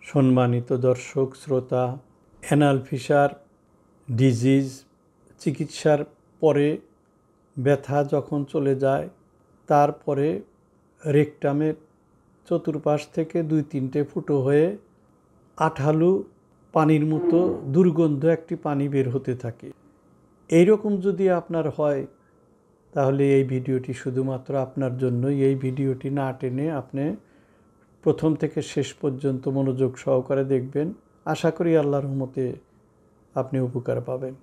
সম্মানিত দর্শক শ্রোতা, অ্যানাল ফিশার ডিজিজ চিকিৎসার পরে ব্যথা যখন চলে যায়, তারপরে রেকটামের চতুর্পাশ থেকে 2-3টে ফুটো হয়ে আঠালো পানির মতো দুর্গন্ধ একটি পানি বের হতে থাকে। এইরকম যদি আপনার হয়, তাহলে এই ভিডিওটি শুধুমাত্র আপনার জন্যই। এই ভিডিওটি না টেনে আপনি প্রথম থেকে শেষ পর্যন্ত মনোযোগ সহকারে দেখবেন। আশা করি আল্লাহর রহমতে আপনি উপকার পাবেন।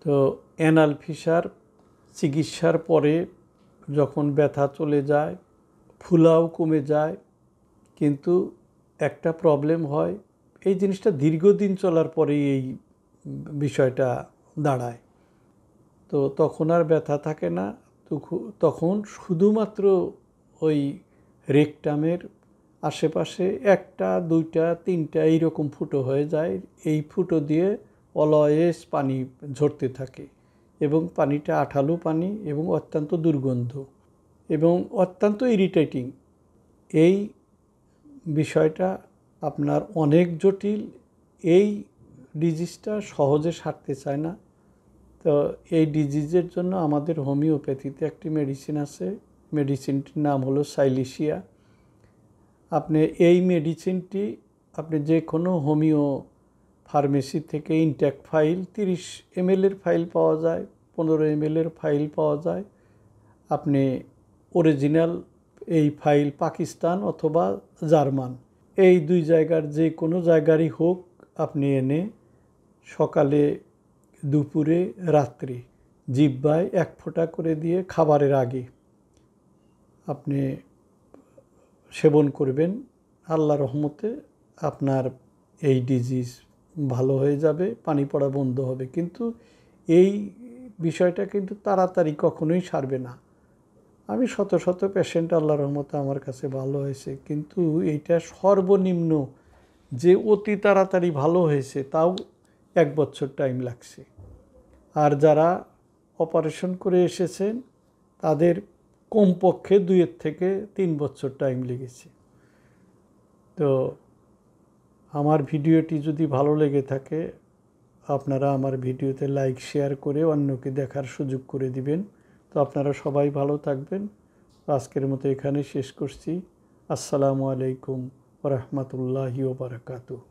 তো অ্যানাল ফিশার চিকিৎসার পরে যখন ব্যথা চলে যায়, ফুলাও কমে যায়, কিন্তু একটা প্রবলেম হয়, এই জিনিসটা দীর্ঘদিন চলার পরেই এই বিষয়টা দাঁড়ায়। তো তখন আর ব্যথা থাকে না, তখন শুধুমাত্র ওই রেকটামের আশেপাশে 1টা 2টা 3টা এইরকম ফুটো হয়ে যায়। এই ফুটো দিয়ে অলওয়েজ পানি ঝরতে থাকে এবং পানিটা আঠালো পানি এবং অত্যন্ত দুর্গন্ধ এবং অত্যন্ত ইরিটেটিং। এই বিষয়টা আপনার অনেক জটিল। এই ডিজিজটা সহজে সারতে চায় না। তো এই ডিজিজের জন্য আমাদের হোমিওপ্যাথিতে একটি মেডিসিন আছে। মেডিসিনটির নাম হলো সাইলিশিয়া। আপনি এই মেডিসিনটি আপনি যে কোনো হোমিও ফার্মেসি থেকে ইনট্যাক্ট ফাইল 30 ml ফাইল পাওয়া যায়, 15 ml ফাইল পাওয়া যায়। আপনি অরিজিনাল এই ফাইল পাকিস্তান অথবা জার্মান, এই 2 জায়গার যে কোনো জায়গারই হোক, আপনি এনে সকালে, দুপুরে, রাত্রে জিহ্বায় 1 ফোঁটা করে দিয়ে খাবারের আগে আপনি সেবন করবেন। আল্লাহর রহমতে আপনার এই ডিজিজ ভালো হয়ে যাবে, পানি পড়া বন্ধ হবে। কিন্তু এই বিষয়টা কিন্তু তাড়াতাড়ি কখনোই সারবে না। আমি শত শত পেশেন্ট আল্লাহর রহমতে আমার কাছে ভালো হয়েছে, কিন্তু এইটা সর্বনিম্ন যে অতি তাড়াতাড়ি ভালো হয়েছে তাও 1 বছর টাইম লাগছে। আর যারা অপারেশন করে এসেছেন তাদের কমপক্ষে 2 থেকে 3 বছর টাইম লেগেছে। তো আমার ভিডিওটি যদি ভালো লেগে থাকে, আপনারা আমার ভিডিওতে লাইক শেয়ার করে অন্যকে দেখার সুযোগ করে দিবেন। তো আপনারা সবাই ভালো থাকবেন। আজকের মতো এখানে শেষ করছি। আসসালামু আলাইকুম ওয়া রাহমাতুল্লাহি ওয়া বারাকাতুহু।